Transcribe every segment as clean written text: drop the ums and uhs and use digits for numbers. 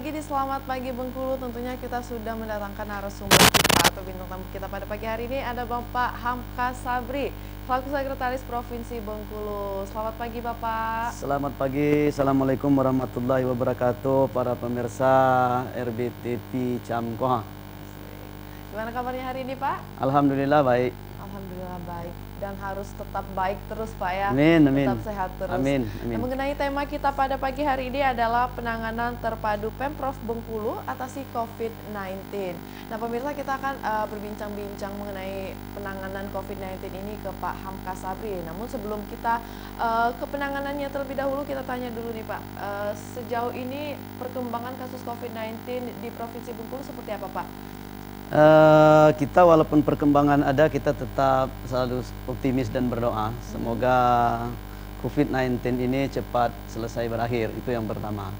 lagi di Selamat Pagi Bengkulu. Tentunya kita sudah mendatangkan narasumber kita atau bintang tamu kita pada pagi hari ini ada Bapak Hamka Sabri, selaku Sekretaris Provinsi Bengkulu. Selamat pagi Bapak. Selamat pagi, Assalamualaikum warahmatullahi wabarakatuh para pemirsa RBTV Camkoha. Gimana kabarnya hari ini Pak? Alhamdulillah baik. Alhamdulillah baik dan harus tetap baik terus Pak ya. Amin, amin. Tetap sehat terus. Amin, amin. Nah, mengenai tema kita pada pagi hari ini adalah penanganan terpadu Pemprov Bengkulu atasi COVID-19. Nah pemirsa, kita akan berbincang-bincang mengenai penanganan COVID-19 ini ke Pak Hamka Sabri. Namun sebelum kita ke penanganannya terlebih dahulu, kita tanya dulu nih Pak, sejauh ini perkembangan kasus COVID-19 di Provinsi Bengkulu seperti apa Pak? Kita walaupun perkembangan ada, kita tetap selalu optimis dan berdoa semoga COVID-19 ini cepat selesai berakhir, itu yang pertama.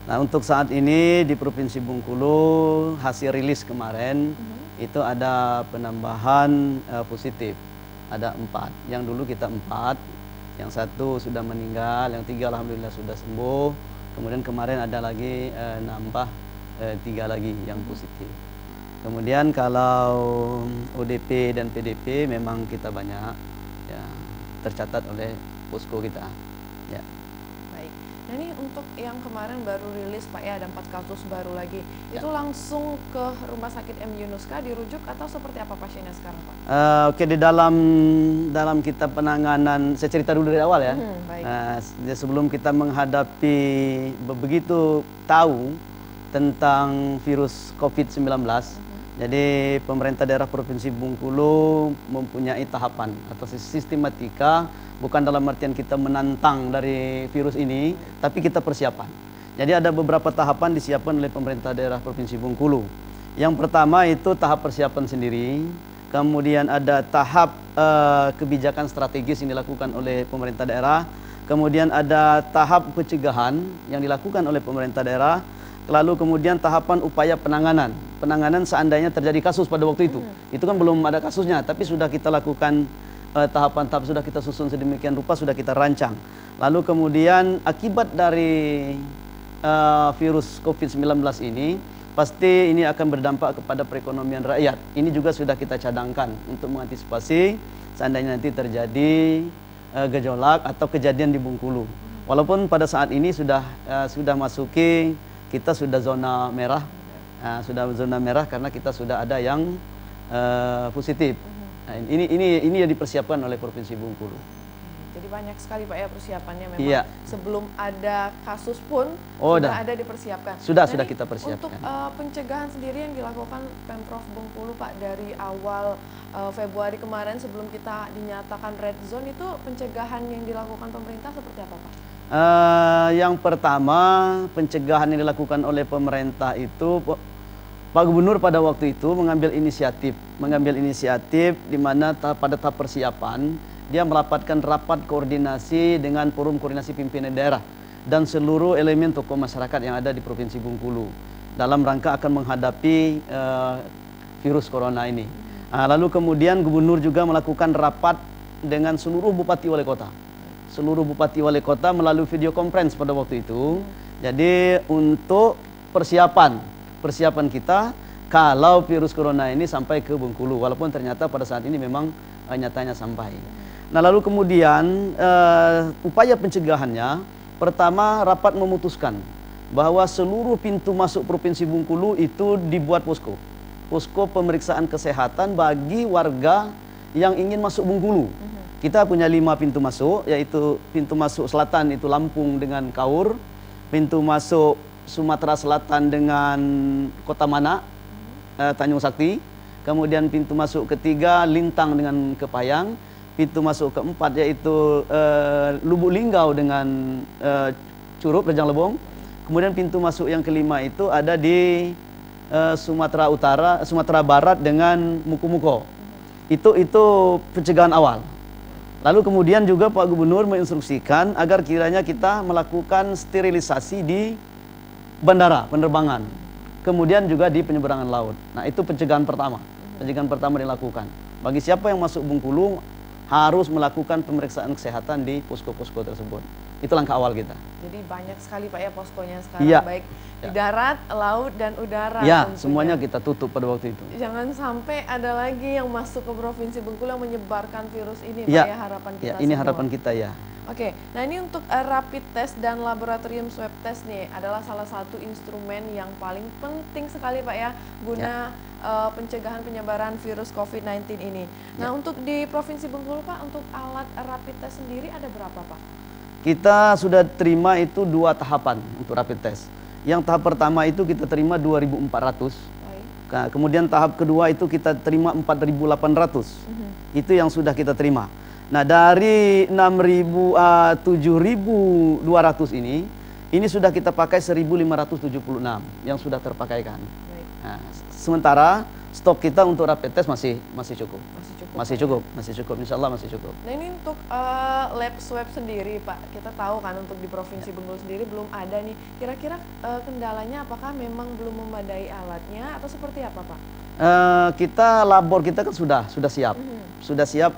Nah untuk saat ini di Provinsi Bengkulu hasil rilis kemarin itu ada penambahan positif, ada 4. Yang dulu kita 4, yang 1 sudah meninggal, yang 3 alhamdulillah sudah sembuh. Kemudian kemarin ada lagi nambah 3 lagi yang positif. Kemudian kalau ODP dan PDP memang kita banyak ya, tercatat oleh posko kita. Ya. Baik. Nah ini untuk yang kemarin baru rilis Pak ya, ada 4 kasus baru lagi. Ya. Itu langsung ke Rumah Sakit M Yunus kah dirujuk atau seperti apa pasiennya sekarang Pak? Oke, di dalam kita penanganan, saya cerita dulu dari awal ya. Baik. Sebelum kita menghadapi begitu tahu tentang virus COVID-19, jadi pemerintah daerah Provinsi Bengkulu mempunyai tahapan atau sistematika, bukan dalam artian kita menantang dari virus ini, tapi kita persiapan. Jadi ada beberapa tahapan disiapkan oleh pemerintah daerah Provinsi Bengkulu. Yang pertama itu tahap persiapan sendiri, kemudian ada tahap kebijakan strategis yang dilakukan oleh pemerintah daerah, kemudian ada tahap pencegahan yang dilakukan oleh pemerintah daerah, lalu kemudian tahapan upaya penanganan seandainya terjadi kasus pada waktu itu. Itu kan belum ada kasusnya, tapi sudah kita lakukan tahapan-tahap, sudah kita susun sedemikian rupa, sudah kita rancang. Lalu kemudian akibat dari virus COVID-19 ini, pasti ini akan berdampak kepada perekonomian rakyat. Ini juga sudah kita cadangkan untuk mengantisipasi seandainya nanti terjadi gejolak atau kejadian di Bengkulu. Walaupun pada saat ini sudah masuki, kita sudah zona merah, karena kita sudah ada yang positif. Nah, ini yang dipersiapkan oleh Provinsi Bengkulu. Jadi banyak sekali Pak ya persiapannya memang. Iya. Sebelum ada kasus pun sudah ada dipersiapkan. Sudah kita persiapkan. Untuk pencegahan sendiri yang dilakukan Pemprov Bengkulu Pak dari awal Februari kemarin sebelum kita dinyatakan red zone, itu pencegahan yang dilakukan pemerintah seperti apa Pak? Yang pertama, pencegahan yang dilakukan oleh pemerintah itu, Pak Gubernur pada waktu itu mengambil inisiatif di mana pada tahap persiapan dia merapatkan rapat koordinasi dengan forum koordinasi pimpinan daerah dan seluruh elemen tokoh masyarakat yang ada di Provinsi Bengkulu dalam rangka akan menghadapi virus corona ini. Lalu kemudian Gubernur juga melakukan rapat dengan seluruh bupati wali kota. Seluruh bupati wali kota melalui video conference pada waktu itu. Jadi untuk persiapan kita kalau virus corona ini sampai ke Bengkulu, walaupun ternyata pada saat ini memang nyatanya sampai. Nah lalu kemudian upaya pencegahannya, pertama rapat memutuskan bahwa seluruh pintu masuk Provinsi Bengkulu itu dibuat posko pemeriksaan kesehatan bagi warga yang ingin masuk Bengkulu. Kita punya 5 pintu masuk, yaitu pintu masuk selatan itu Lampung dengan Kaur, pintu masuk Sumatera Selatan dengan Kota Manak, Tanjung Sakti, kemudian pintu masuk ketiga Lintang dengan Kepayang, pintu masuk keempat yaitu Lubuk Linggau dengan Curup, Rejang Lebong, kemudian pintu masuk yang kelima itu ada di Sumatera Barat dengan Muko-Muko. Itu pencegahan awal. Lalu kemudian juga Pak Gubernur menginstruksikan agar kiranya kita melakukan sterilisasi di bandara, penerbangan. Kemudian juga di penyeberangan laut. Nah itu pencegahan pertama. Pencegahan pertama dilakukan. Bagi siapa yang masuk Bengkulu harus melakukan pemeriksaan kesehatan di posko-posko tersebut. Itu langkah awal kita. Jadi banyak sekali Pak ya poskonya sekarang, Iya. baik di darat, laut, dan udara. Ya, tentunya. semuanya kita tutup pada waktu itu. Jangan sampai ada lagi yang masuk ke Provinsi Bengkulu yang menyebarkan virus ini, Pak Ya, ya, harapan kita ya, ini semua. harapan kita ya. Oke, nah ini untuk rapid test dan laboratorium swab test nih adalah salah satu instrumen yang paling penting sekali Pak ya guna pencegahan penyebaran virus COVID-19 ini. Nah untuk di Provinsi Bengkulu Pak, untuk alat rapid test sendiri ada berapa Pak? Kita sudah terima itu 2 tahapan untuk rapid test. Yang tahap pertama itu kita terima 2.400. Baik. Nah, kemudian tahap kedua itu kita terima 4.800. Itu yang sudah kita terima. Nah, dari 7.200 ini sudah kita pakai 1.576 yang sudah terpakaikan. Baik. Nah, sementara stok kita untuk rapid test masih cukup. Masih cukup. Insya Allah masih cukup. Nah ini untuk lab swab sendiri Pak, kita tahu kan untuk di Provinsi Bengkulu sendiri belum ada nih. Kira-kira kendalanya apakah memang belum memadai alatnya atau seperti apa Pak? Kita labor kita kan sudah siap. Sudah siap.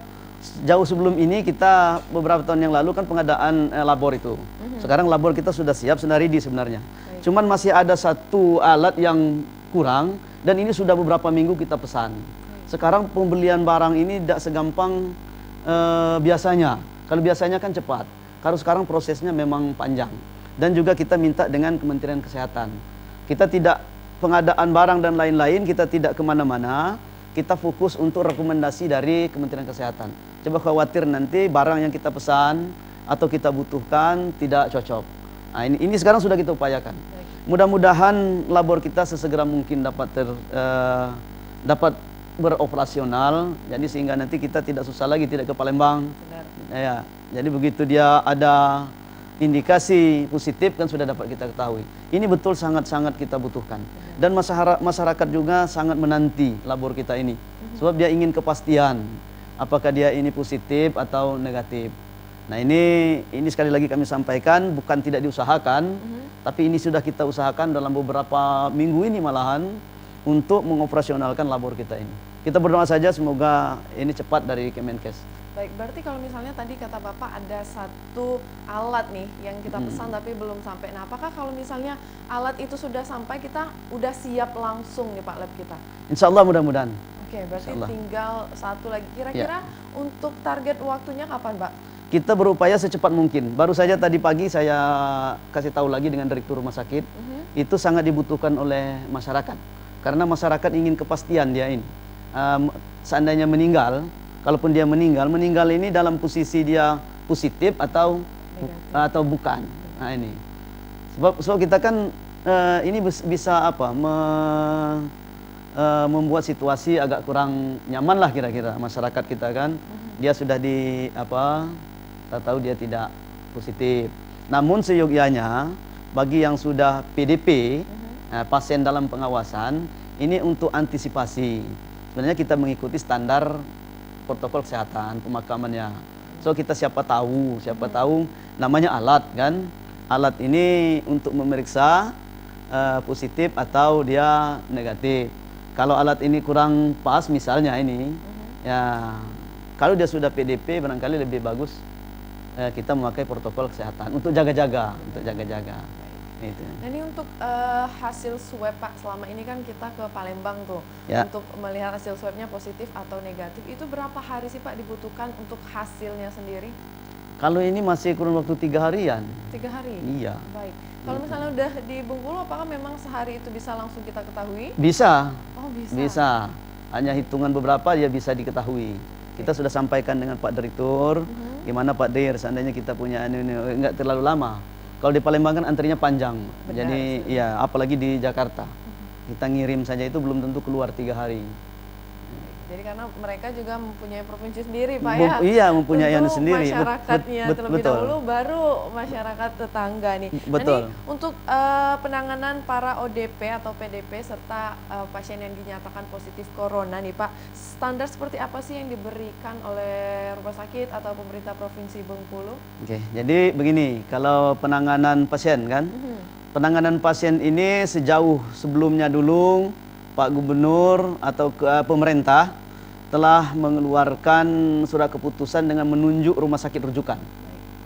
Jauh sebelum ini kita beberapa tahun yang lalu kan pengadaan labor itu. Sekarang labor kita sudah siap, sudah ready sebenarnya. Baik. Cuman masih ada satu alat yang kurang dan ini sudah beberapa minggu kita pesan. Sekarang pembelian barang ini tidak segampang biasanya. Kalau biasanya kan cepat. Kalau sekarang prosesnya memang panjang. Dan juga kita minta dengan Kementerian Kesehatan. Kita tidak pengadaan barang dan lain-lain, kita tidak kemana-mana. Kita fokus untuk rekomendasi dari Kementerian Kesehatan. Coba khawatir nanti barang yang kita pesan atau kita butuhkan tidak cocok. Nah, ini sekarang sudah kita upayakan. Mudah-mudahan labor kita sesegera mungkin dapat beroperasional, jadi sehingga nanti kita tidak susah lagi tidak ke Palembang. Benar. Ya, jadi begitu dia ada indikasi positif kan sudah dapat kita ketahui. Ini betul sangat-sangat kita butuhkan. Dan masyarakat juga sangat menanti labor kita ini. Sebab dia ingin kepastian apakah dia ini positif atau negatif. Nah, ini sekali lagi kami sampaikan bukan tidak diusahakan, tapi ini sudah kita usahakan dalam beberapa minggu ini malahan untuk mengoperasionalkan labor kita ini. Kita berdoa saja semoga ini cepat dari Kemenkes. Baik, berarti kalau misalnya tadi kata Bapak ada satu alat nih yang kita pesan tapi belum sampai. Nah, apakah kalau misalnya alat itu sudah sampai kita udah siap langsung nih Pak lab kita? Insya Allah mudah-mudahan. Oke, berarti Insya Allah. tinggal satu lagi. Kira-kira untuk target waktunya kapan Pak? Kita berupaya secepat mungkin. Baru saja tadi pagi saya kasih tahu lagi dengan Direktur Rumah Sakit, itu sangat dibutuhkan oleh masyarakat. Karena masyarakat ingin kepastian dia ini. Seandainya meninggal, kalaupun dia meninggal ini dalam posisi dia positif atau bukan. Nah ini. Sebab kita kan ini bisa membuat situasi agak kurang nyaman lah kira-kira masyarakat kita kan. Dia sudah tahu dia tidak positif. Namun seyogyanya bagi yang sudah PDP, pasien dalam pengawasan, ini untuk antisipasi. Sebenarnya kita mengikuti standar protokol kesehatan pemakamannya. So kita siapa tahu namanya alat kan. Alat ini untuk memeriksa positif atau dia negatif. Kalau alat ini kurang pas misalnya ini, ya kalau dia sudah PDP barangkali lebih bagus kita memakai protokol kesehatan untuk jaga-jaga, Itu. Nah ini untuk hasil swab Pak, selama ini kan kita ke Palembang tuh untuk melihat hasil swabnya positif atau negatif, itu berapa hari sih Pak dibutuhkan untuk hasilnya sendiri? Kalau ini masih kurun waktu 3 harian. 3 hari? Iya. Baik. Kalau misalnya udah di Bengkulu, apakah memang sehari itu bisa langsung kita ketahui? Bisa. Oh bisa. Bisa. Hanya hitungan beberapa dia bisa diketahui. Kita sudah sampaikan dengan Pak Direktur, gimana Pak Dir, seandainya kita punya ini enggak terlalu lama. Kalau di Palembang kan antrinya panjang. Benar, jadi ya apalagi di Jakarta. Kita ngirim saja itu belum tentu keluar 3 hari. Jadi karena mereka juga mempunyai provinsi sendiri Pak ya. Iya, mempunyai yang sendiri. Masyarakatnya terlebih dahulu, baru masyarakat tetangga nih. Betul. Nah, ini untuk penanganan para ODP atau PDP serta pasien yang dinyatakan positif corona nih Pak, standar seperti apa sih yang diberikan oleh rumah sakit atau pemerintah Provinsi Bengkulu? Oke, jadi begini, kalau penanganan pasien kan, penanganan pasien ini sejauh sebelumnya dulu Pak Gubernur atau pemerintah telah mengeluarkan surat keputusan dengan menunjuk rumah sakit rujukan.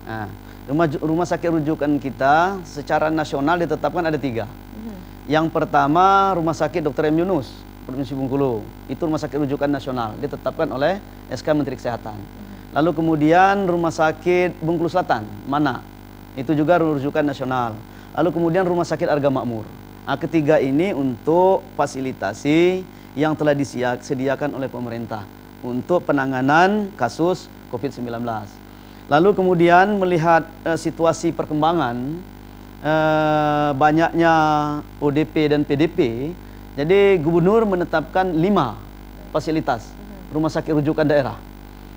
Nah, Rumah sakit rujukan kita secara nasional ditetapkan ada 3. Yang pertama Rumah Sakit Dr. M. Yunus, Provinsi Bengkulu. Itu rumah sakit rujukan nasional, ditetapkan oleh SK Menteri Kesehatan. Lalu kemudian Rumah Sakit Bengkulu Selatan, Mana. Itu juga rujukan nasional. Lalu kemudian Rumah Sakit Arga Makmur. Nah, ketiga ini untuk fasilitasi yang telah disediakan oleh pemerintah untuk penanganan kasus COVID-19. Lalu kemudian melihat situasi perkembangan banyaknya ODP dan PDP, jadi gubernur menetapkan 5 fasilitas rumah sakit rujukan daerah.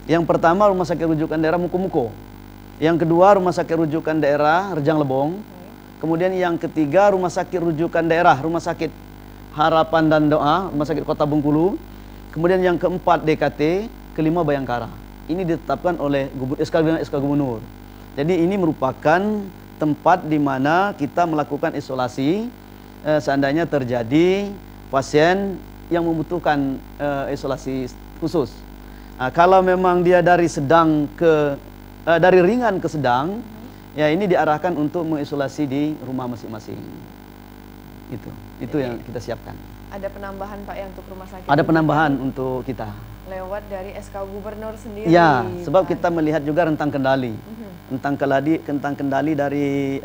Yang pertama Rumah Sakit Rujukan Daerah Muko-Muko. Yang kedua Rumah Sakit Rujukan Daerah Rejang Lebong. Kemudian yang ketiga Rumah Sakit Rujukan Daerah Rumah Sakit Harapan dan Doa, Rumah Sakit Kota Bengkulu. Kemudian yang keempat DKT, kelima Bayangkara. Ini ditetapkan oleh SK Gubernur. Jadi ini merupakan tempat di mana kita melakukan isolasi seandainya terjadi pasien yang membutuhkan isolasi khusus. Nah, kalau memang dia dari ringan ke sedang, ya ini diarahkan untuk mengisolasi di rumah masing-masing. Itu yang kita siapkan. Ada penambahan Pak ya untuk rumah sakit? Ada penambahan untuk kita. Lewat dari SK Gubernur sendiri? Ya, sebab kita melihat juga rentang kendali. Rentang kendali dari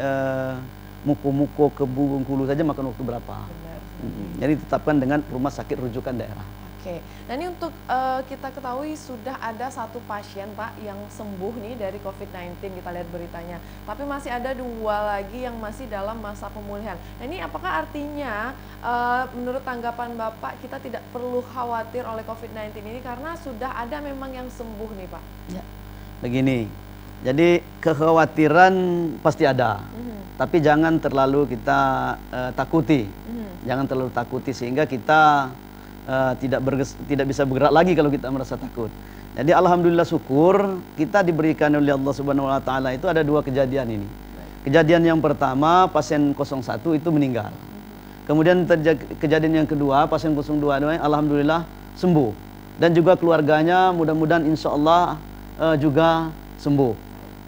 Muko-Muko ke Bengkulu saja makan waktu berapa. Benar. Jadi ditetapkan dengan rumah sakit rujukan daerah. Oke, nah ini untuk kita ketahui sudah ada 1 pasien Pak yang sembuh nih dari COVID-19, kita lihat beritanya. Tapi masih ada 2 lagi yang masih dalam masa pemulihan. Nah ini apakah artinya menurut tanggapan Bapak kita tidak perlu khawatir oleh COVID-19 ini karena sudah ada memang yang sembuh nih Pak? Ya, begini, jadi kekhawatiran pasti ada. Tapi jangan terlalu kita takuti. Jangan terlalu takuti sehingga kita tidak bisa bergerak lagi kalau kita merasa takut. Jadi alhamdulillah syukur kita diberikan oleh Allah Subhanahu wa taala itu ada 2 kejadian ini. Kejadian yang pertama pasien 01 itu meninggal. Kemudian kejadian yang kedua pasien 02 alhamdulillah sembuh. Dan juga keluarganya mudah-mudahan insya Allah juga sembuh.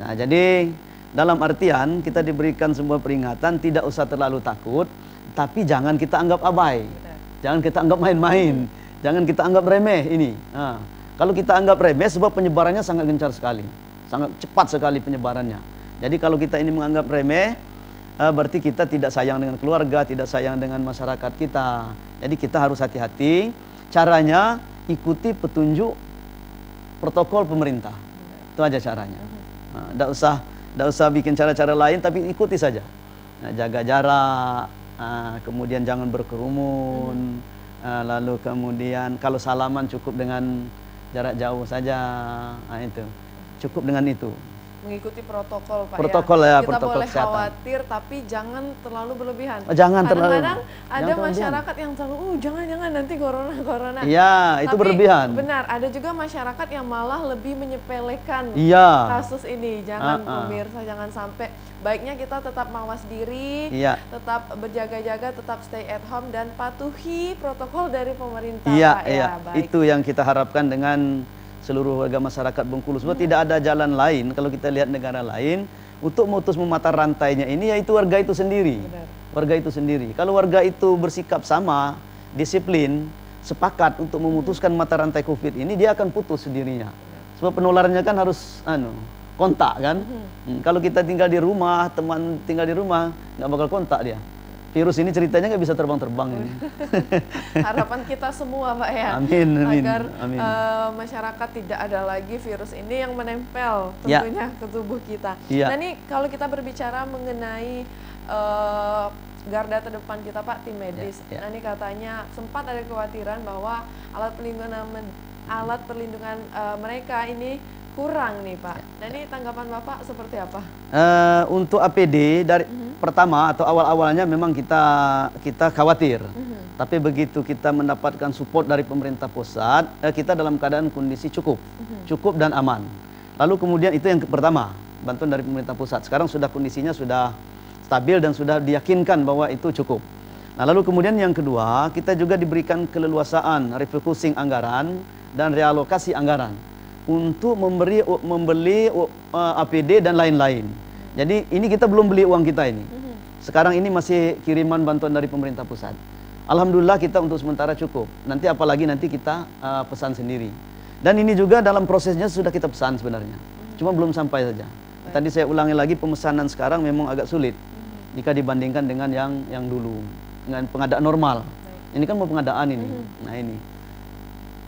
Nah, jadi dalam artian kita diberikan sebuah peringatan tidak usah terlalu takut, tapi jangan kita anggap abai. Jangan kita anggap main-main, jangan kita anggap remeh ini. Nah, kalau kita anggap remeh sebab penyebarannya sangat gencar sekali, sangat cepat sekali penyebarannya. Jadi kalau kita ini menganggap remeh, berarti kita tidak sayang dengan keluarga, tidak sayang dengan masyarakat kita. Jadi kita harus hati-hati. Caranya ikuti petunjuk protokol pemerintah. Itu aja caranya. Tidak usah bikin cara-cara lain, tapi ikuti saja. Nah, jaga jarak. Kemudian jangan berkerumun, lalu kemudian kalau salaman cukup dengan jarak jauh saja, itu cukup dengan itu. Mengikuti protokol Pak protokol ya. Kita protokol boleh kesehatan. Khawatir tapi jangan terlalu berlebihan. Jangan terlalu. Kadang-kadang ada masyarakat yang terlalu jangan nanti corona. Iya, itu tapi, berlebihan. Benar, ada juga masyarakat yang malah lebih menyepelekan kasus ini. Jangan pemirsa, jangan sampai. Baiknya kita tetap mawas diri, tetap berjaga-jaga, tetap stay at home dan patuhi protokol dari pemerintah Pak ya. Baik. Itu yang kita harapkan dengan seluruh warga masyarakat Bengkulu. Sebab tidak ada jalan lain kalau kita lihat negara lain untuk memutus mata rantainya ini yaitu warga itu sendiri. Benar. Warga itu sendiri. Kalau warga itu bersikap sama, disiplin, sepakat untuk memutuskan mata rantai COVID ini, dia akan putus sendirinya. Sebab penularannya kan harus kontak kan. Kalau kita tinggal di rumah, teman tinggal di rumah, nggak bakal kontak dia. Virus ini ceritanya nggak bisa terbang-terbang ini. Harapan kita semua Pak ya. Amin. Agar masyarakat tidak ada lagi virus ini yang menempel tentunya ke tubuh kita. Nah ini kalau kita berbicara mengenai garda terdepan kita Pak, tim medis. Nah ini katanya sempat ada kekhawatiran bahwa alat perlindungan mereka ini kurang nih Pak. Nah ini tanggapan Bapak seperti apa? Untuk APD dari pertama atau awal-awalnya memang kita khawatir. Tapi begitu kita mendapatkan support dari pemerintah pusat, kita dalam keadaan kondisi cukup dan aman. Lalu kemudian itu yang pertama, bantuan dari pemerintah pusat. Sekarang sudah kondisinya sudah stabil dan sudah diyakinkan bahwa itu cukup. Nah, lalu kemudian yang kedua, kita juga diberikan keleluasaan refocusing anggaran dan realokasi anggaran untuk membeli APD dan lain-lain. Jadi ini kita belum beli uang kita ini. Sekarang ini masih kiriman bantuan dari pemerintah pusat. Alhamdulillah kita untuk sementara cukup. Nanti apalagi nanti kita pesan sendiri. Dan ini juga dalam prosesnya sudah kita pesan sebenarnya. Cuma belum sampai saja. Tadi saya ulangi lagi, pemesanan sekarang memang agak sulit jika dibandingkan dengan yang dulu, dengan pengadaan normal. Ini kan mau pengadaan ini. Nah ini.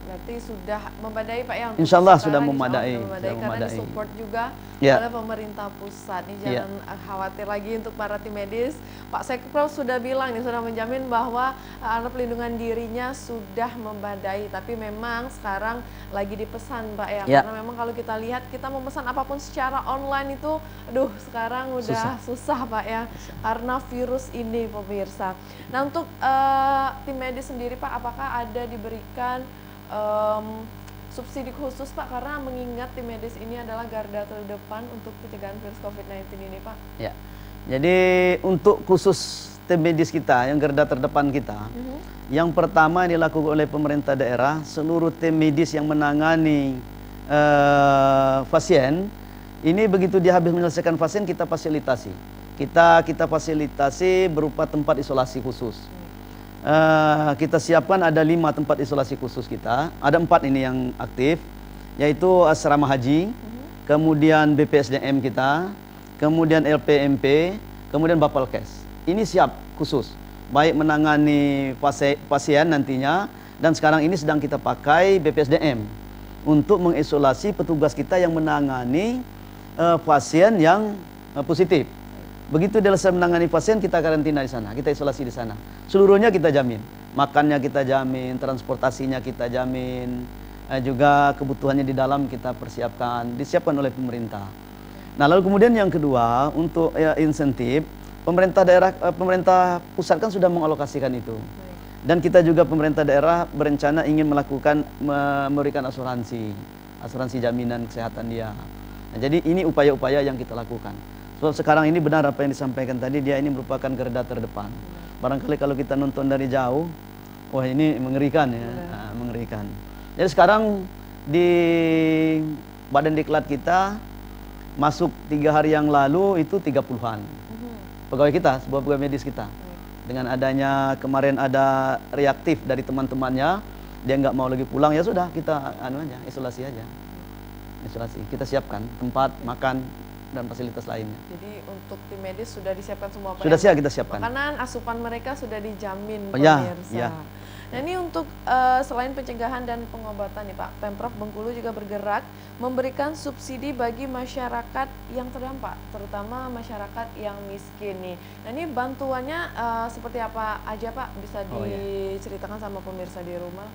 Berarti sudah memadai Pak ya? Insya Allah sudah memadai. Karena disupport juga ya, oleh pemerintah pusat. Ini jangan khawatir lagi untuk para tim medis. Pak Sekpro sudah bilang nih, sudah menjamin bahwa alat pelindungan dirinya sudah memadai. Tapi memang sekarang lagi dipesan Pak ya. Karena memang kalau kita lihat, kita memesan apapun secara online itu, aduh sekarang udah susah Pak ya. Karena virus ini pemirsa. Nah untuk tim medis sendiri Pak, apakah ada diberikan subsidi khusus Pak, karena mengingat tim medis ini adalah garda terdepan untuk pencegahan virus COVID-19 ini Pak? Ya, jadi untuk khusus tim medis kita yang garda terdepan kita, yang pertama dilakukan oleh pemerintah daerah, seluruh tim medis yang menangani pasien ini begitu dia habis menyelesaikan pasien kita fasilitasi, kita fasilitasi berupa tempat isolasi khusus. Kita siapkan ada 5 tempat isolasi khusus kita. Ada 4 ini yang aktif, yaitu asrama haji, kemudian BPSDM kita, kemudian LPMP, kemudian Bapalkes. Ini siap khusus, baik menangani pasien nantinya, dan sekarang ini sedang kita pakai BPSDM untuk mengisolasi petugas kita yang menangani pasien yang positif. Begitu dia selesai menangani pasien, kita karantina di sana, kita isolasi di sana. Seluruhnya kita jamin, makannya kita jamin, transportasinya kita jamin, juga kebutuhannya di dalam kita persiapkan, disiapkan oleh pemerintah. Nah lalu kemudian yang kedua, untuk insentif, pemerintah daerah, pemerintah pusat kan sudah mengalokasikan itu. Dan kita juga pemerintah daerah berencana ingin memberikan asuransi jaminan kesehatan dia. Nah, jadi ini upaya-upaya yang kita lakukan. Sebab sekarang ini benar apa yang disampaikan tadi, dia ini merupakan garda terdepan. Barangkali kalau kita nonton dari jauh, wah ini mengerikan ya, mengerikan. Jadi sekarang di Badan Diklat kita masuk 3 hari yang lalu itu 30-an pegawai kita, sebuah pegawai medis kita. Dengan adanya kemarin ada reaktif dari teman-temannya, dia nggak mau lagi pulang, ya sudah kita isolasi aja. Isolasi, kita siapkan tempat makan dan fasilitas lainnya. Jadi untuk tim medis sudah disiapkan semua Pak? Sudah siap, kita siapkan. Makanan, asupan mereka sudah dijamin pemirsa. Ya. Nah ini untuk selain pencegahan dan pengobatan nih Pak, Pemprov Bengkulu juga bergerak memberikan subsidi bagi masyarakat yang terdampak, terutama masyarakat yang miskin nih. Nah ini bantuannya seperti apa aja Pak? Bisa diceritakan sama pemirsa di rumah?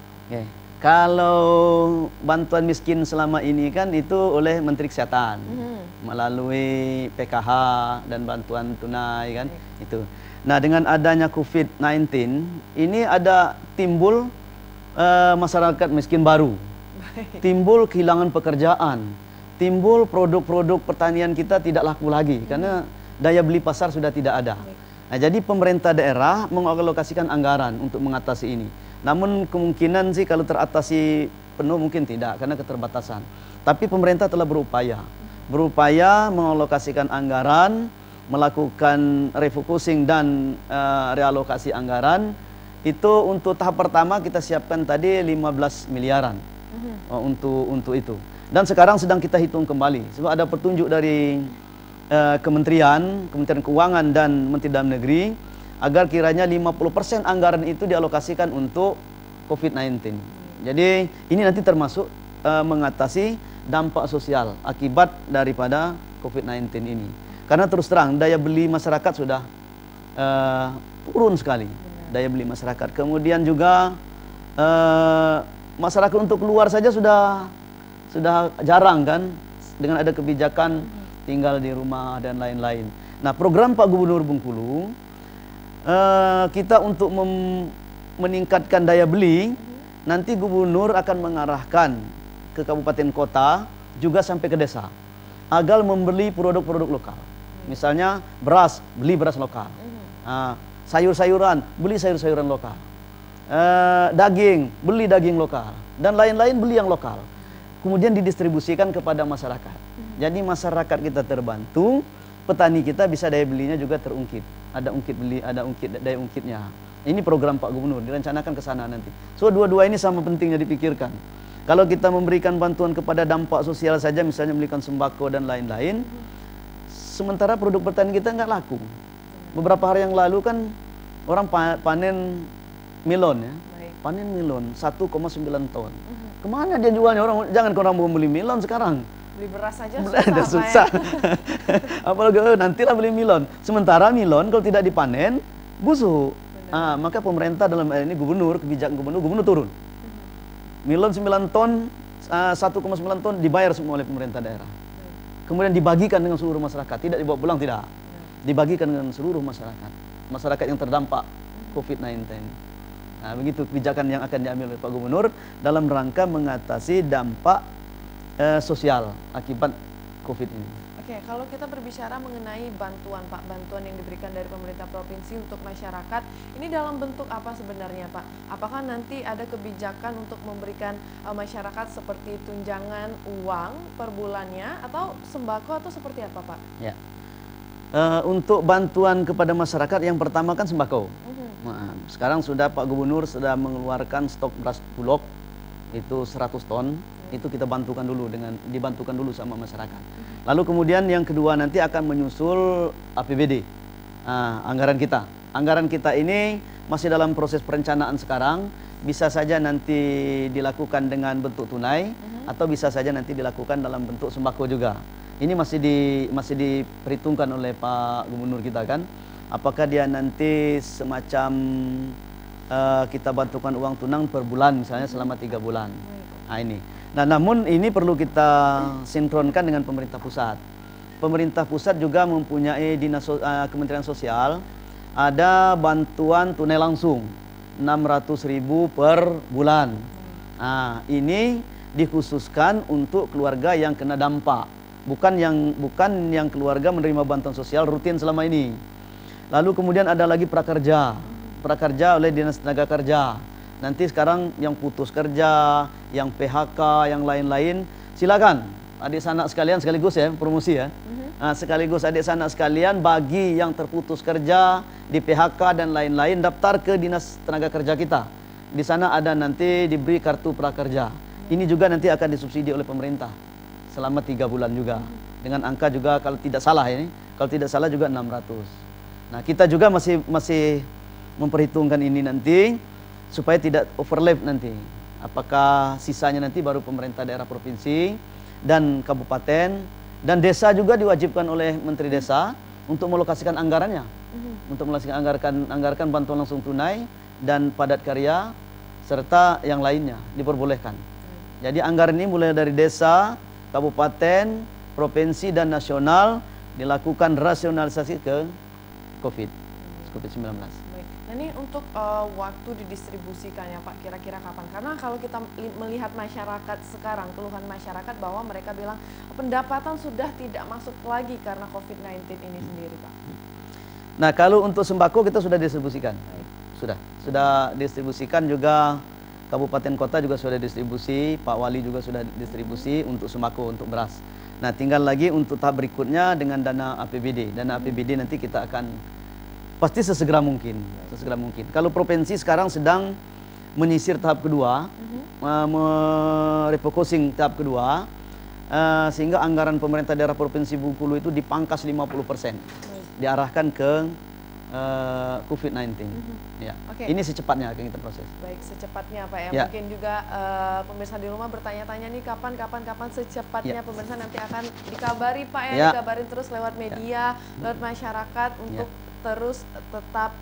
Kalau bantuan miskin selama ini kan itu oleh Menteri Kesehatan melalui PKH dan bantuan tunai kan itu. Nah dengan adanya COVID-19 ini ada timbul masyarakat miskin baru, timbul kehilangan pekerjaan, timbul produk-produk pertanian kita tidak laku lagi karena daya beli pasar sudah tidak ada. Nah, jadi pemerintah daerah mengalokasikan anggaran untuk mengatasi ini. Namun kemungkinan sih kalau teratasi penuh mungkin tidak karena keterbatasan. Tapi pemerintah telah berupaya mengalokasikan anggaran, melakukan refocusing dan realokasi anggaran. Itu untuk tahap pertama kita siapkan tadi 15 miliaran untuk itu. Dan sekarang sedang kita hitung kembali sebab ada petunjuk dari Kementerian Keuangan dan Menteri Dalam Negeri agar kiranya 50% anggaran itu dialokasikan untuk COVID-19. Jadi ini nanti termasuk mengatasi dampak sosial akibat daripada COVID-19 ini. Karena terus terang daya beli masyarakat sudah turun sekali. Daya beli masyarakat. Kemudian juga masyarakat untuk keluar saja sudah jarang kan, dengan ada kebijakan tinggal di rumah dan lain-lain. Nah program Pak Gubernur Bengkulu, kita untuk meningkatkan daya beli, nanti gubernur akan mengarahkan ke kabupaten kota juga sampai ke desa agar membeli produk-produk lokal. Misalnya beras, beli beras lokal. Sayur-sayuran, beli sayur-sayuran lokal. Daging, beli daging lokal. Dan lain-lain beli yang lokal. Kemudian didistribusikan kepada masyarakat. Jadi masyarakat kita terbantu, petani kita bisa daya belinya juga terungkit. Ada ungkit beli, ada daya ungkitnya. Ini program Pak Gubernur, direncanakan ke sana nanti. So dua-dua ini sama pentingnya dipikirkan. Kalau kita memberikan bantuan kepada dampak sosial saja, misalnya memberikan sembako dan lain-lain, sementara produk pertanian kita nggak laku. Beberapa hari yang lalu kan orang panen melon ya, panen melon 1,9 ton. Kemana dia jualnya orang? Jangan orang mau beli melon sekarang. Beli beras saja susah. Susah. Apalagi nantilah beli melon. Sementara melon kalau tidak dipanen busuk. Maka pemerintah dalam hal ini kebijakan gubernur turun. Melon 9 ton, 1,9 ton dibayar semua oleh pemerintah daerah. Kemudian dibagikan dengan seluruh masyarakat, tidak dibawa pulang, tidak. Dibagikan dengan seluruh masyarakat yang terdampak COVID-19. Nah, begitu kebijakan yang akan diambil oleh Pak Gubernur dalam rangka mengatasi dampak sosial akibat COVID ini. Oke, kalau kita berbicara mengenai bantuan Pak, bantuan yang diberikan dari pemerintah provinsi untuk masyarakat, ini dalam bentuk apa sebenarnya Pak? Apakah nanti ada kebijakan untuk memberikan masyarakat seperti tunjangan uang per bulannya, atau sembako, atau seperti apa Pak? Ya, untuk bantuan kepada masyarakat yang pertama kan sembako. Nah, sekarang sudah Pak Gubernur sudah mengeluarkan stok beras bulog itu 100 ton. Itu kita dibantukan dulu sama masyarakat. Lalu kemudian yang kedua nanti akan menyusul APBD, anggaran kita. Anggaran kita ini masih dalam proses perencanaan sekarang, bisa saja nanti dilakukan dengan bentuk tunai, atau bisa saja nanti dilakukan dalam bentuk sembako juga. Ini masih diperhitungkan oleh Pak Gubernur kita kan, apakah dia nanti semacam kita bantukan uang tunai per bulan misalnya selama 3 bulan. Nah ini. Nah, namun ini perlu kita sinkronkan dengan pemerintah pusat. Pemerintah pusat juga mempunyai Kementerian Sosial, ada bantuan tunai langsung 600.000 per bulan. Nah, ini dikhususkan untuk keluarga yang kena dampak, bukan yang keluarga menerima bantuan sosial rutin selama ini. Lalu kemudian ada lagi prakerja oleh Dinas Tenaga Kerja. Nanti sekarang yang putus kerja, yang PHK, yang lain-lain, silakan adik sanak sekalian sekaligus ya promosi ya. Sekaligus adik sanak sekalian bagi yang terputus kerja, di PHK dan lain-lain, daftar ke Dinas Tenaga Kerja kita. Di sana ada nanti diberi kartu prakerja. Ini juga nanti akan disubsidi oleh pemerintah selama 3 bulan juga. Dengan angka juga kalau tidak salah ini, kalau tidak salah juga 600. Nah, kita juga masih memperhitungkan ini nanti supaya tidak overlap nanti. Apakah sisanya nanti baru pemerintah daerah provinsi dan kabupaten dan desa juga diwajibkan oleh Menteri Desa untuk melokasikan anggarannya. Untuk anggarkan bantuan langsung tunai dan padat karya serta yang lainnya diperbolehkan. Jadi anggaran ini mulai dari desa, kabupaten, provinsi dan nasional dilakukan rasionalisasi ke COVID-19. Nah, ini untuk waktu didistribusikan ya Pak, kira-kira kapan? Karena kalau kita melihat masyarakat sekarang, keluhan masyarakat bahwa mereka bilang pendapatan sudah tidak masuk lagi karena COVID-19 ini sendiri Pak. Nah, kalau untuk sembako kita sudah distribusikan. Sudah distribusikan juga, kabupaten kota juga sudah distribusi, Pak Wali juga sudah distribusi untuk sembako, untuk beras. Nah, tinggal lagi untuk tahap berikutnya dengan dana APBD. Dana APBD nanti kita akan pasti sesegera mungkin. Kalau provinsi sekarang sedang menyisir tahap kedua, refocusing tahap kedua, sehingga anggaran pemerintah daerah Provinsi Bengkulu itu dipangkas 50%, diarahkan ke COVID-19. Ya. Ini secepatnya akan kita proses. Baik, secepatnya Pak ya. Ya. Mungkin juga pemirsa di rumah bertanya-tanya nih kapan secepatnya pemirsa nanti akan dikabari Pak ya, dikabarin terus lewat media, lewat masyarakat untuk terus tetap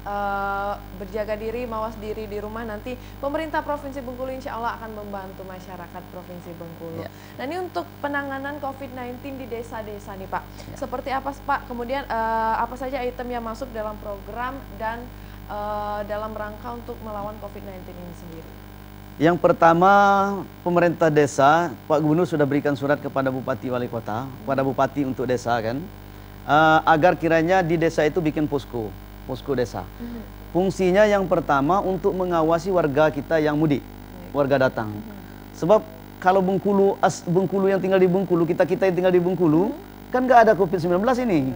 berjaga diri, mawas diri di rumah. Nanti pemerintah Provinsi Bengkulu insya Allah akan membantu masyarakat Provinsi Bengkulu. Nah, ini untuk penanganan COVID-19 di desa-desa nih Pak. Seperti apa Pak? Kemudian apa saja item yang masuk dalam program dan dalam rangka untuk melawan COVID-19 ini sendiri? Yang pertama, pemerintah desa, Pak Gubernur sudah berikan surat kepada Bupati Wali Kota, kepada Bupati untuk desa kan, agar kiranya di desa itu bikin posko desa. Fungsinya yang pertama untuk mengawasi warga kita yang mudik, warga datang. Sebab kalau Bengkulu yang tinggal di Bengkulu, kita yang tinggal di Bengkulu, kan nggak ada COVID-19 ini.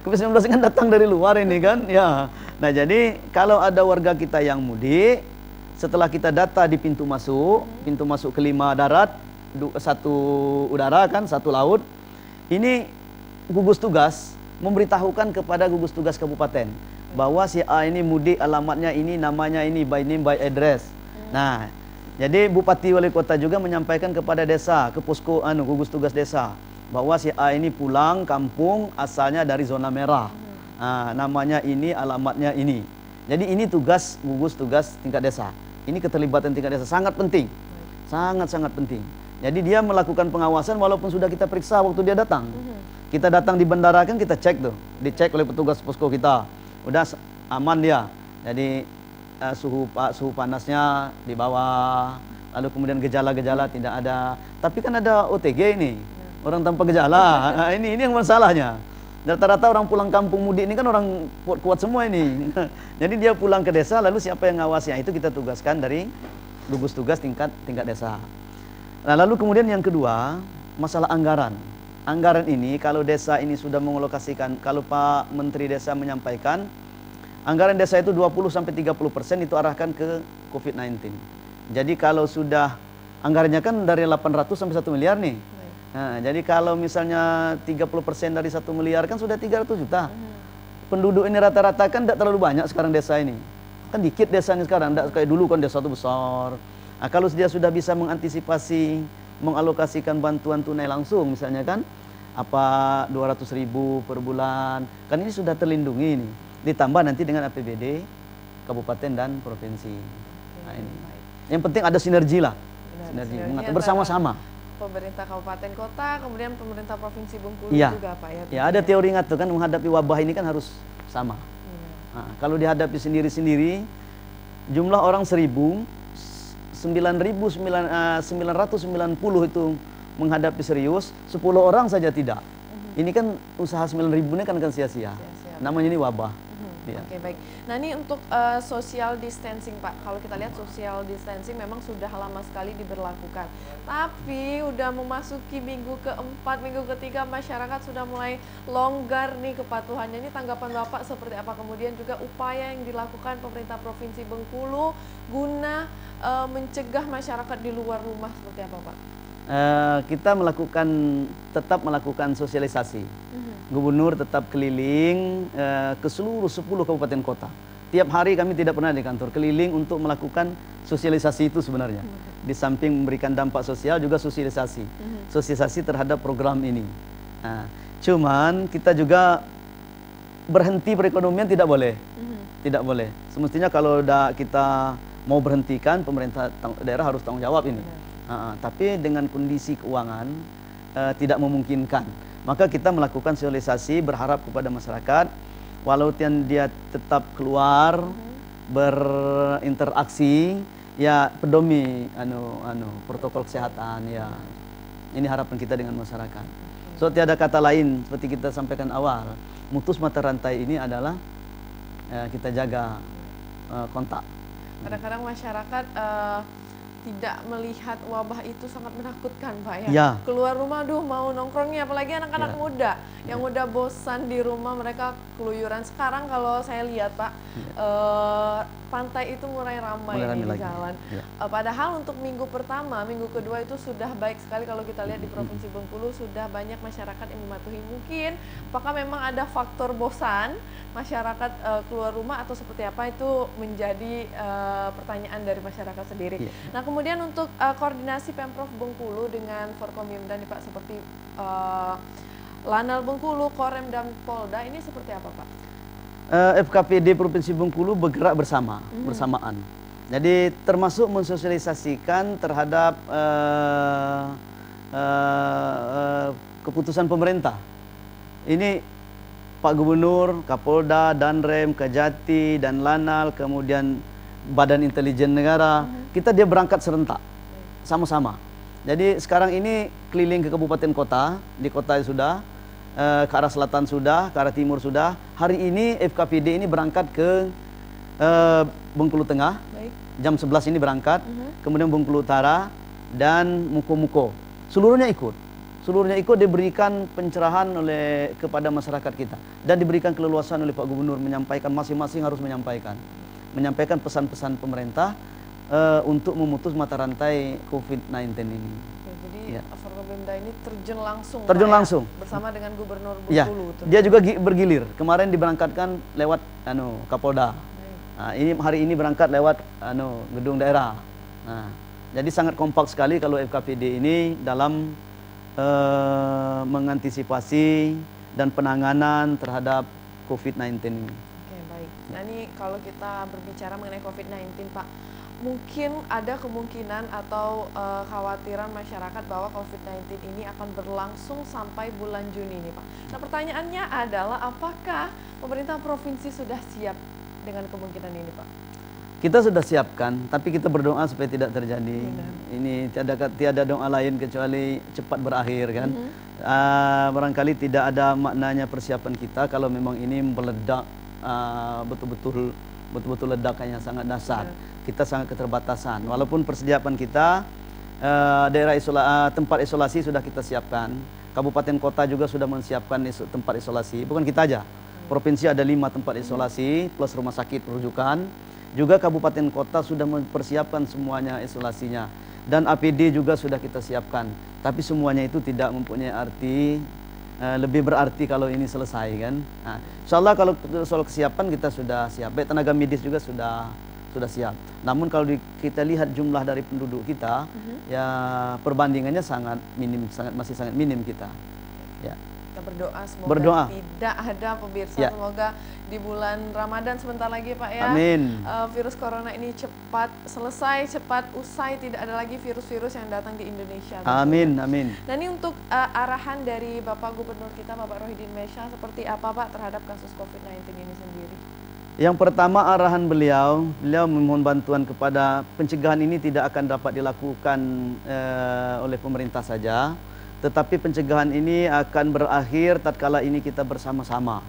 COVID-19 kan datang dari luar ini kan, ya. Nah jadi kalau ada warga kita yang mudik, setelah kita data di pintu masuk kelima darat, satu udara kan, satu laut, ini gugus tugas memberitahukan kepada gugus tugas kabupaten bahwa si A ini mudik, alamatnya ini, namanya ini, by name, by address. Nah, jadi Bupati Wali Kota juga menyampaikan kepada desa, ke posko gugus tugas desa, bahwa si A ini pulang kampung asalnya dari zona merah. Nah, namanya ini, alamatnya ini. Jadi ini tugas gugus tugas tingkat desa. Ini keterlibatan tingkat desa sangat penting. Sangat-sangat penting. Jadi dia melakukan pengawasan walaupun sudah kita periksa waktu dia datang. Kita datang di bandara kan kita cek tuh, dicek oleh petugas posko kita. Udah aman dia. Jadi suhu panasnya di bawah, lalu kemudian gejala-gejala tidak ada. Tapi kan ada OTG ini, orang tanpa gejala. Nah, ini yang masalahnya. Rata-rata orang pulang kampung mudik ini kan orang kuat-kuat semua ini. Jadi dia pulang ke desa, lalu siapa yang ngawasnya? Itu kita tugaskan dari gugus tugas tingkat desa. Nah, lalu kemudian yang kedua, masalah anggaran. Anggaran ini kalau desa ini sudah mengalokasikan, kalau Pak Menteri Desa menyampaikan, anggaran desa itu 20-30% itu arahkan ke COVID-19. Jadi kalau sudah anggarannya kan dari 800 sampai 1 miliar nih. Nah, jadi kalau misalnya 30% dari 1 miliar kan sudah 300 juta. Penduduk ini rata-rata kan tidak terlalu banyak sekarang desa ini. Kan dikit desanya sekarang, tidak kayak dulu kan desa itu besar. Nah, kalau dia sudah bisa mengantisipasi, mengalokasikan bantuan tunai langsung misalnya kan, apa 200.000 per bulan, kan ini sudah terlindungi nih. Ditambah nanti dengan APBD kabupaten dan provinsi. Nah ini. Yang penting ada sinergi lah. Sinergi bersama-sama. Pemerintah kabupaten kota, kemudian pemerintah provinsi Bengkulu juga Pak ya. Ya ada teori ngatur kan menghadapi wabah ini kan harus sama. Nah, kalau dihadapi sendiri-sendiri, jumlah orang 9.990 itu menghadapi serius, 10 orang saja tidak. Ini kan usaha 9.000 ini kan akan sia-sia. Namanya ini wabah. Ya. Oke, baik. Nah ini untuk social distancing Pak, kalau kita lihat social distancing memang sudah lama sekali diberlakukan. Tapi udah memasuki minggu keempat, minggu ketiga masyarakat sudah mulai longgar nih kepatuhannya. Ini tanggapan Bapak seperti apa? Kemudian juga upaya yang dilakukan pemerintah Provinsi Bengkulu guna mencegah masyarakat di luar rumah seperti apa Pak? Kita tetap melakukan sosialisasi. Gubernur tetap keliling ke seluruh 10 kabupaten kota. Tiap hari kami tidak pernah di kantor, keliling untuk melakukan sosialisasi itu sebenarnya. Di samping memberikan dampak sosial juga sosialisasi. Sosialisasi terhadap program ini. Nah, cuman kita juga berhenti perekonomian tidak boleh. Tidak boleh. Semestinya kalau kita mau berhentikan, pemerintah daerah harus tanggung jawab ini. Tapi dengan kondisi keuangan tidak memungkinkan. Maka kita melakukan sosialisasi, berharap kepada masyarakat, walaupun dia tetap keluar berinteraksi, ya pedomi protokol kesehatan ya. Ini harapan kita dengan masyarakat. So tiada kata lain seperti kita sampaikan awal, mutus mata rantai ini adalah kita jaga kontak. Kadang-kadang masyarakat tidak melihat wabah itu sangat menakutkan Pak ya. Keluar rumah mau nongkrongnya, apalagi anak-anak muda yang udah bosan di rumah, mereka keluyuran. Sekarang kalau saya lihat Pak, pantai itu mulai ramai di jalan. Padahal untuk minggu pertama, minggu kedua itu sudah baik sekali kalau kita lihat di Provinsi Bengkulu sudah banyak masyarakat yang mematuhi. Mungkin apakah memang ada faktor bosan masyarakat keluar rumah atau seperti apa, itu menjadi pertanyaan dari masyarakat sendiri. Nah kemudian untuk koordinasi Pemprov Bengkulu dengan Forkominda nih Pak, seperti Lanal Bengkulu, Korem dan Polda, ini seperti apa Pak? FKPD Provinsi Bengkulu bergerak bersamaan. Jadi termasuk mensosialisasikan terhadap keputusan pemerintah. Ini Pak Gubernur, Kapolda, Danrem, Kejati, dan Lanal, kemudian Badan Intelijen Negara, dia berangkat serentak, sama-sama. Jadi sekarang ini keliling ke kabupaten kota, di kota sudah, ke arah selatan sudah, ke arah timur sudah. Hari ini FKPD ini berangkat ke Bengkulu Tengah, jam 11 ini berangkat, kemudian Bengkulu Utara, dan Muko-Muko. Seluruhnya ikut. seluruhnya ikut diberikan pencerahan kepada masyarakat kita dan diberikan keleluasan oleh Pak Gubernur menyampaikan, masing-masing harus menyampaikan pesan-pesan pemerintah untuk memutus mata rantai COVID-19 ini. Oke, jadi Ya. Forkopimda ini terjun langsung, Terjun Pak, ya? langsung Bersama dengan Gubernur ya. Bengkulu. Dia juga bergilir. Kemarin diberangkatkan lewat Kapolda. Baik. Nah, hari ini berangkat lewat gedung daerah. Nah, jadi sangat kompak sekali kalau FKPD ini dalam mengantisipasi dan penanganan terhadap COVID-19 ini. Oke, baik. Nah, ini kalau kita berbicara mengenai COVID-19, Pak, mungkin ada kemungkinan atau khawatiran masyarakat bahwa COVID-19 ini akan berlangsung sampai bulan Juni nih, Pak. Nah, pertanyaannya adalah apakah pemerintah provinsi sudah siap dengan kemungkinan ini, Pak? Kita sudah siapkan, tapi kita berdoa supaya tidak terjadi. Benar. Ini tiada doa lain kecuali cepat berakhir kan. Barangkali tidak ada maknanya persiapan kita kalau memang ini meledak betul-betul ledakannya sangat dahsyat. Kita sangat keterbatasan. Walaupun persiapan kita tempat isolasi sudah kita siapkan. Kabupaten kota juga sudah menyiapkan tempat isolasi. Bukan kita aja. Provinsi ada 5 tempat isolasi plus rumah sakit rujukan. Juga kabupaten kota sudah mempersiapkan semuanya isolasinya. Dan APD juga sudah kita siapkan. Tapi semuanya itu tidak mempunyai arti lebih berarti kalau ini selesai kan. Nah, insyaallah kalau soal kesiapan kita sudah siap. Baik tenaga medis juga sudah siap. Namun kalau kita lihat jumlah dari penduduk kita, ya perbandingannya masih sangat minim kita. Ya. Kita berdoa semoga tidak ada pemirsa, ya. Semoga di bulan Ramadan sebentar lagi, Pak, ya. Amin. Virus corona ini cepat selesai, cepat usai, tidak ada lagi virus-virus yang datang di Indonesia. Amin, amin. Nah, ini untuk arahan dari Bapak Gubernur kita, Bapak Rohidin Mesha, seperti apa, Pak, terhadap kasus COVID-19 ini sendiri? Yang pertama arahan beliau memohon bantuan kepada pencegahan ini tidak akan dapat dilakukan oleh pemerintah saja. Tetapi pencegahan ini akan berakhir tatkala ini kita bersama-sama.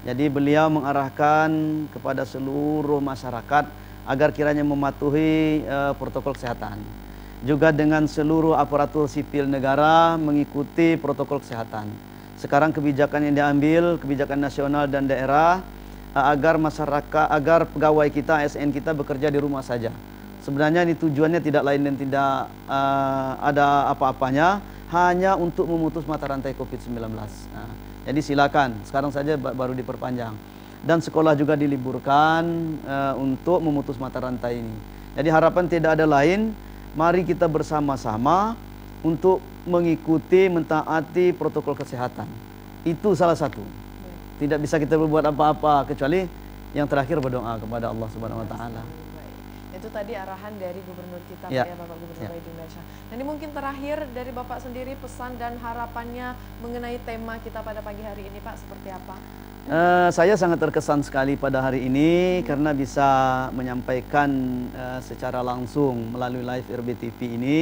Jadi beliau mengarahkan kepada seluruh masyarakat agar kiranya mematuhi protokol kesehatan. Juga dengan seluruh aparatur sipil negara mengikuti protokol kesehatan. Sekarang kebijakan yang diambil, kebijakan nasional dan daerah, agar pegawai kita, ASN kita bekerja di rumah saja. Sebenarnya ini tujuannya tidak lain dan tidak ada apa-apanya, hanya untuk memutus mata rantai COVID-19. Nah, jadi silakan, sekarang saja baru diperpanjang. Dan sekolah juga diliburkan untuk memutus mata rantai ini. Jadi harapan tidak ada lain, mari kita bersama-sama untuk mengikuti, mentaati protokol kesehatan. Itu salah satu. Tidak bisa kita berbuat apa-apa kecuali yang terakhir berdoa kepada Allah Subhanahu wa taala. Itu tadi arahan dari Gubernur kita, ya. Pak, ya, Bapak Gubernur Rohidin Mesha. Nah, ini mungkin terakhir dari Bapak sendiri pesan dan harapannya mengenai tema kita pada pagi hari ini, Pak, seperti apa? Saya sangat terkesan sekali pada hari ini karena bisa menyampaikan secara langsung melalui live RBTV ini.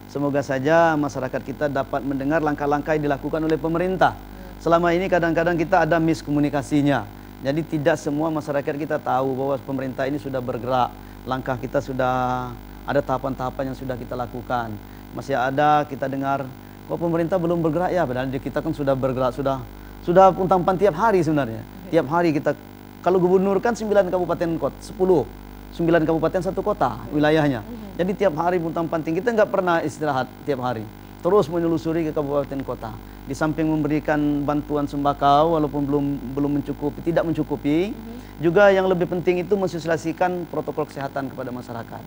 Semoga saja masyarakat kita dapat mendengar langkah-langkah yang dilakukan oleh pemerintah. Selama ini kadang-kadang kita ada miskomunikasinya. Jadi tidak semua masyarakat kita tahu bahwa pemerintah ini sudah bergerak. Langkah kita sudah ada tahapan-tahapan yang sudah kita lakukan. Masih ada kita dengar, kok pemerintah belum bergerak ya? Padahal kita kan sudah bergerak, sudah umpan tiap hari sebenarnya. Tiap hari kita, kalau gubernur kan 9 kabupaten kota, 9 kabupaten 1 kota wilayahnya. Jadi tiap hari umpan kita nggak pernah istirahat tiap hari. Terus menelusuri ke kabupaten kota. Di samping memberikan bantuan sembako walaupun belum mencukupi, tidak mencukupi, juga yang lebih penting itu mensosialisasikan protokol kesehatan kepada masyarakat.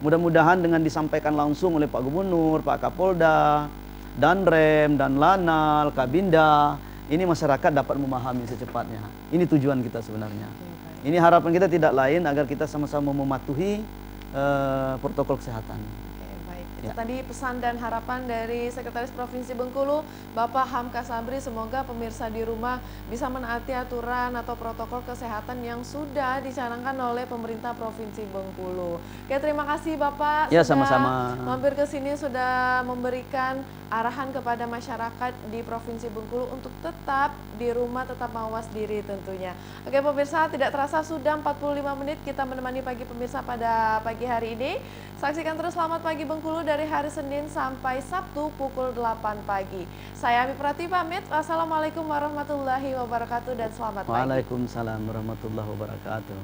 Mudah-mudahan dengan disampaikan langsung oleh Pak Gubernur, Pak Kapolda, Danrem, dan Lanal, Kabinda, ini masyarakat dapat memahami secepatnya. Ini tujuan kita sebenarnya. Ini harapan kita tidak lain agar kita sama-sama mematuhi protokol kesehatan. Itu tadi pesan dan harapan dari Sekretaris Provinsi Bengkulu, Bapak Hamka Sabri. Semoga pemirsa di rumah bisa menaati aturan atau protokol kesehatan yang sudah dicanangkan oleh pemerintah Provinsi Bengkulu. Oke, terima kasih Bapak ya, sudah sama-sama mampir ke sini, sudah memberikan arahan kepada masyarakat di Provinsi Bengkulu untuk tetap di rumah, tetap mawas diri tentunya. Oke pemirsa, tidak terasa sudah 45 menit kita menemani pagi pemirsa pada pagi hari ini. Saksikan terus Selamat Pagi Bengkulu dari hari Senin sampai Sabtu pukul 8 pagi. Saya Ami Prati pamit. Wassalamualaikum warahmatullahi wabarakatuh dan selamat pagi. Waalaikumsalam warahmatullahi wabarakatuh.